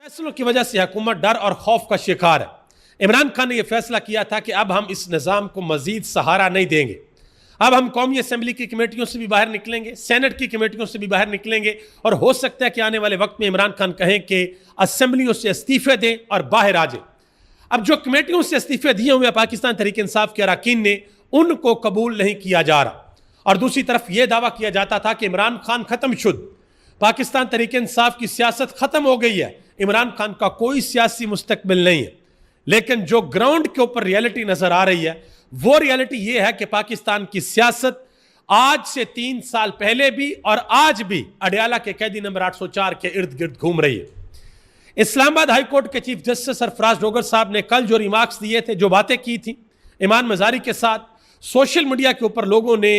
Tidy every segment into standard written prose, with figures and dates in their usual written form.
फैसलों की वजह से हुकूमत डर और खौफ का शिकार है। इमरान खान ने यह फैसला किया था कि अब हम इस निज़ाम को मजीद सहारा नहीं देंगे। अब हम कौमी असम्बली की कमेटियों से भी बाहर निकलेंगे, सेनेट की कमेटियों से भी बाहर निकलेंगे और हो सकता है कि आने वाले वक्त में इमरान खान कहें कि असम्बलियों से इस्तीफे दें और बाहर आ जाए। अब जो कमेटियों से इस्तीफे दिए हुए पाकिस्तान तहरीक इंसाफ के अरकान ने, उनको कबूल नहीं किया जा रहा। और दूसरी तरफ यह दावा किया जाता था कि इमरान खान खत्म शुद, पाकिस्तान तहरीक इंसाफ की सियासत खत्म हो गई है, इमरान खान का कोई सियासी मुस्तकबिल नहीं है। लेकिन जो ग्राउंड के ऊपर रियलिटी नजर आ रही है, वो रियलिटी यह है कि पाकिस्तान की सियासत आज से 3 साल पहले भी और आज भी अडयाला के कैदी नंबर 804 के इर्द गिर्द घूम रही है। इस्लामाबाद हाई कोर्ट के चीफ जस्टिस सरफराज डोगर साहब ने कल जो रिमार्क्स दिए थे, जो बातें की थी ईमान मजारी के साथ, सोशल मीडिया के ऊपर लोगों ने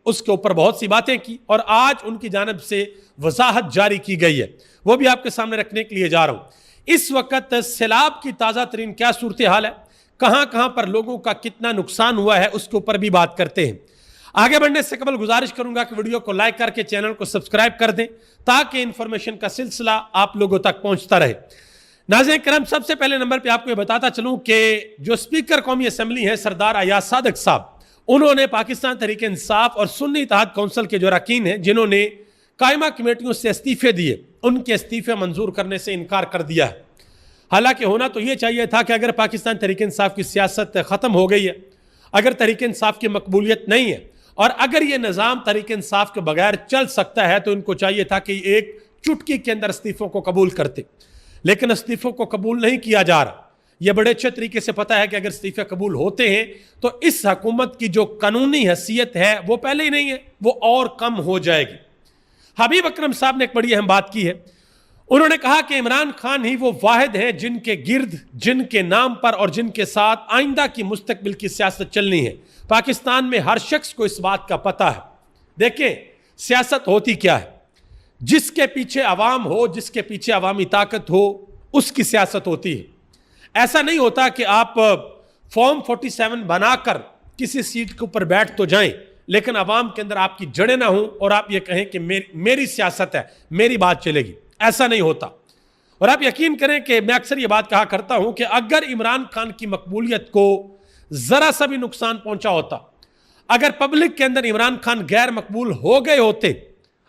उसके ऊपर बहुत सी बातें की और आज उनकी जानिब से वजाहत जारी की गई है, वो भी आपके सामने रखने के लिए जा रहा हूं। इस वक्त सैलाब की ताज़ा तरीन क्या सूरत हाल है, कहां कहां पर लोगों का कितना नुकसान हुआ है, उसके ऊपर भी बात करते हैं। आगे बढ़ने से कबल गुजारिश करूंगा कि वीडियो को लाइक करके चैनल को सब्सक्राइब कर दें ताकि इंफॉर्मेशन का सिलसिला आप लोगों तक पहुंचता रहे। नाज़रीन करम, सबसे पहले नंबर पे आपको ये बताता चलूं कि जो स्पीकर कौमी असम्बली हैं सरदार अयाज सादिक साहब, उन्होंने पाकिस्तान तहरीक इंसाफ और सुन्नी इत्तेहाद कौंसिल के जो अरकान हैं जिन्होंने कायमा कमेटियों से इस्तीफे दिए, उनके इस्तीफे मंजूर करने से इनकार कर दिया है। हालांकि होना तो यह चाहिए था कि अगर पाकिस्तान तहरीक इंसाफ की सियासत ख़त्म हो गई है, अगर तहरीक इंसाफ की मकबूलियत नहीं है और अगर यह निज़ाम तहरीक इंसाफ के बगैर चल सकता है, तो इनको चाहिए था कि एक चुटकी के अंदर इस्तीफ़ों को कबूल करते। लेकिन इस्तीफ़ों को कबूल नहीं किया जा रहा। यह बड़े अच्छे तरीके से पता है कि अगर इस्तीफे कबूल होते हैं तो इस हुकूमत की जो कानूनी हैसियत है वो पहले ही नहीं है, वो और कम हो जाएगी। हबीब अकरम साहब ने एक बड़ी अहम बात की है। उन्होंने कहा कि इमरान खान ही वो वाहिद है जिनके गिर्द, जिनके नाम पर और जिनके साथ आइंदा की मुस्तकबिल की सियासत चलनी है। पाकिस्तान में हर शख्स को इस बात का पता है। देखें, सियासत होती क्या है, जिसके पीछे अवाम हो, जिसके पीछे अवामी ताकत हो, उसकी सियासत होती है। ऐसा नहीं होता कि आप फॉर्म 47 बनाकर किसी सीट के ऊपर बैठ तो जाएं, लेकिन अवाम के अंदर आपकी जड़ें ना हों और आप ये कहें कि मेरी सियासत है, मेरी बात चलेगी। ऐसा नहीं होता। और आप यकीन करें कि मैं अक्सर ये बात कहा करता हूं कि अगर इमरान खान की मकबूलियत को जरा सा भी नुकसान पहुंचा होता, अगर पब्लिक के अंदर इमरान खान गैर मकबूल हो गए होते,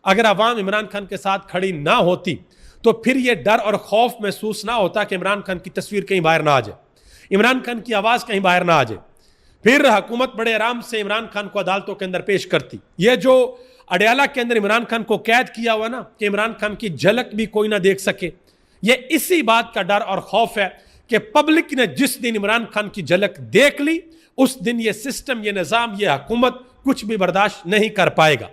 अगर अवाम इमरान खान के साथ खड़ी ना होती, तो फिर यह डर और खौफ महसूस ना होता कि इमरान खान की तस्वीर कहीं बाहर ना आ जाए, इमरान खान की आवाज़ कहीं बाहर ना आ जाए। फिर हुकूमत बड़े आराम से इमरान खान को अदालतों के अंदर पेश करती। यह जो अडयाला के अंदर इमरान खान को कैद किया हुआ ना, कि इमरान खान की झलक भी कोई ना देख सके, यह इसी बात का डर और खौफ है कि पब्लिक ने जिस दिन इमरान खान की झलक देख ली, उस दिन यह सिस्टम, यह निज़ाम, यह हुकूमत कुछ भी बर्दाश्त नहीं कर पाएगा।